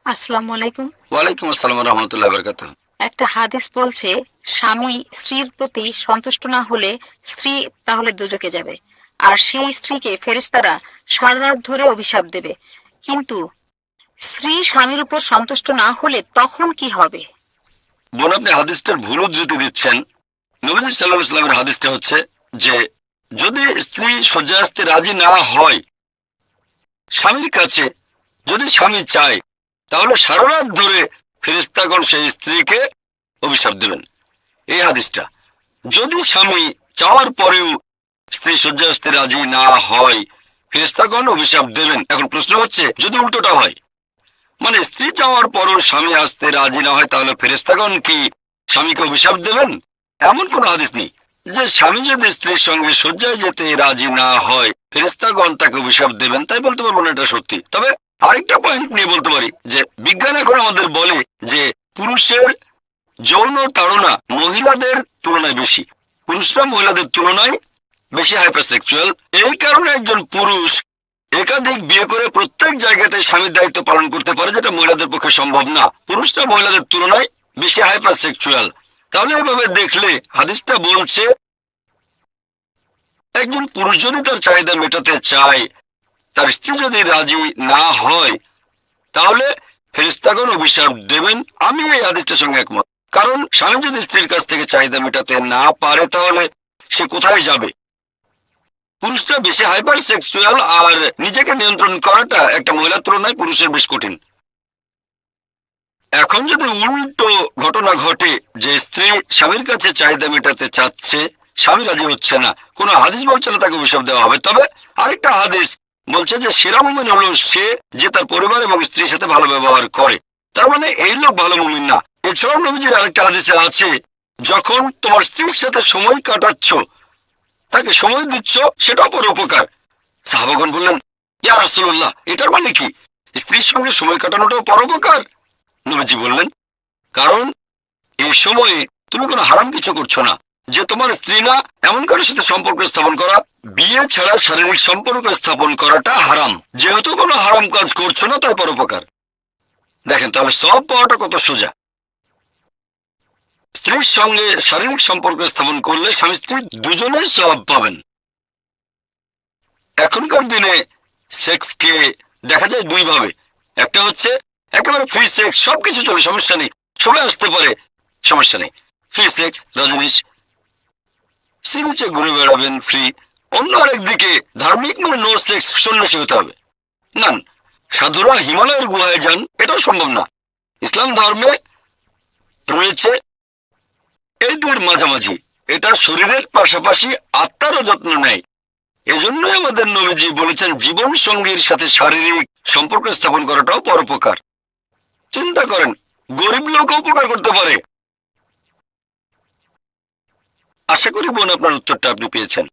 আসসালামু আলাইকুম। ওয়ালাইকুম আসসালাম রহমতুল্লাহ বারকাতুহ। একটা হাদিস বলছে স্বামী স্ত্রীর প্রতি সন্তুষ্ট না হলে স্ত্রী তাহলে দোজখে যাবে, আর সেই স্ত্রীকে ফেরেশতারা সারা রাত ধরে অভিশাপ দেবে। কিন্তু স্ত্রী স্বামীর উপর সন্তুষ্ট না হলে তখন কি হবে? বোন, আপনি হাদিসটার ভুল উদ্ধৃতি দিচ্ছেন। নবী সাল্লাল্লাহু আলাইহি ওয়াসাল্লামের হাদিসটা হচ্ছে যে যদি স্ত্রী শয্যায় আসতে রাজি না হয় স্বামীর কাছে, যদি স্বামী চায়, তাহলে সারা রাত ধরে ফেরেশতাগণ সেই স্ত্রীকে অভিশাপ দেবেন। এই হাদিসটা, যদি স্বামী চাওয়ার পরেও স্ত্রী শয্যায় আসতে রাজি না হয় ফেরেশতাগণ অভিশাপ দেবেন। এখন প্রশ্ন হচ্ছে, যদি উল্টোটা হয়, মানে স্ত্রী চাওয়ার পরও স্বামী আসতে রাজি না হয়, তাহলে ফেরেশতাগণ কি স্বামীকে অভিশাপ দেবেন? এমন কোন হাদিস নেই যে স্বামী যদি স্ত্রীর সঙ্গে শয্যায় যেতে রাজি না হয় ফেরেশতাগণ তাকে অভিশাপ দেবেন। তাই বলতে পারবো না এটা সত্যি। তবে আরেকটা পয়েন্ট নিয়ে বলতে পারি যে বিজ্ঞান এখন আমাদের বলে যে পুরুষের যৌন তাড়না মহিলাদের তুলনায় বেশি। পুরুষরা মহিলাদের তুলনায় বেশি হাইপারসেক্সুয়াল। এই কারণে একজন পুরুষ একাধিক বিয়ে করে প্রত্যেক জায়গাতে স্বামীর দায়িত্ব পালন করতে পারে, যেটা মহিলাদের পক্ষে সম্ভব না। পুরুষরা মহিলাদের তুলনায় বেশি হাইপারসেক্সুয়াল। তাহলে এভাবে দেখলে হাদিসটা বলছে একজন পুরুষ যদি তার চাহিদা মেটাতে চায়, তার স্ত্রী যদি রাজি না হয়, তাহলে ফেরেশতাগণ অভিশাপ দেবেন। আমি এই হাদিসটার সঙ্গে একমত। কারণ স্বামী যদি স্ত্রীর কাছ থেকে চাহিদা মেটাতে না পারে তাহলে সে কোথায় যাবে? পুরুষরা বেশি হাইপার সেক্সুয়াল, আর নিজেকে নিয়ন্ত্রণ করাটা একটা মহিলার তুলনায় পুরুষের বেশ কঠিন। এখন যদি উল্টো ঘটনা ঘটে যে স্ত্রী স্বামীর কাছে চাহিদা মেটাতে চাচ্ছে, স্বামী রাজি হচ্ছে না, কোনো হাদিস বলছে না তাকে অভিশাপ দেওয়া হবে। তবে আরেকটা হাদিস বলছে যে সেরা মুমিন হলো সে যে তার পরিবার এবং স্ত্রীর সাথে ভালো ব্যবহার করে। তার মানে এই লোক ভালো মুমিন না। এছাড়াও নবীজির আরেকটা হাদিসে আছে, যখন তোমার স্ত্রীর সাথে সময় কাটাচ্ছ, তাকে সময় দিচ্ছ, সেটাও পরোপকার। সাহাবাগণ বললেন, ইয়া রাসূলুল্লাহ, এটার মানে কি? স্ত্রীর সঙ্গে সময় কাটানোটাও পরোপকার? নবীজি বললেন, কারণ এই সময়ে তুমি কোনো হারাম কিছু করছো না। যে তোমার স্ত্রী না এমন কারোর সাথে সম্পর্ক স্থাপন করা, বিয়ে ছাড়া শারীরিক সম্পর্ক স্থাপন করাটা হারাম। যেহেতু কোনো হারাম কাজ করছো না, তাই পরোপকার। দেখেন তাহলে সওয়াব পাওয়াটা কত সোজা। স্ত্রীর সঙ্গে শারীরিক সম্পর্ক স্থাপন করলে স্বামী স্ত্রী দুজনেই সওয়াব পাবেন। এখনকার দিনে সেক্সকে দেখা যায় দুই ভাবে। একটা হচ্ছে একেবারে ফ্রি সেক্স, সবকিছু চলে, সমস্যা নেই, সবাই আসতে পারে, সমস্যা নেই, ফ্রি সেক্স, রজনীশ সি বিচে ঘুরে বেড়াবেন ফ্রি। অন্য আরেক দিকে ধার্মিক, মানে নো সেক্স, সন্ন্যাসী হতে হবে। না, সাধুরা হিমালয়ের গুহায় যান, এটাও সম্ভব না। ইসলাম ধর্মে রয়েছে এই দুইয়ের মাঝামাঝি। এটা শরীরের পাশাপাশি আত্মারও যত্ন নেয়। এজন্যই আমাদের নবীজি বলেছেন জীবন সঙ্গীর সাথে শারীরিক সম্পর্ক স্থাপন করাটাও পরোপকার। চিন্তা করেন, গরিব লোকও উপকার করতে পারে। আশা করি বোন আপনার উত্তরটা আপনি পেয়েছেন।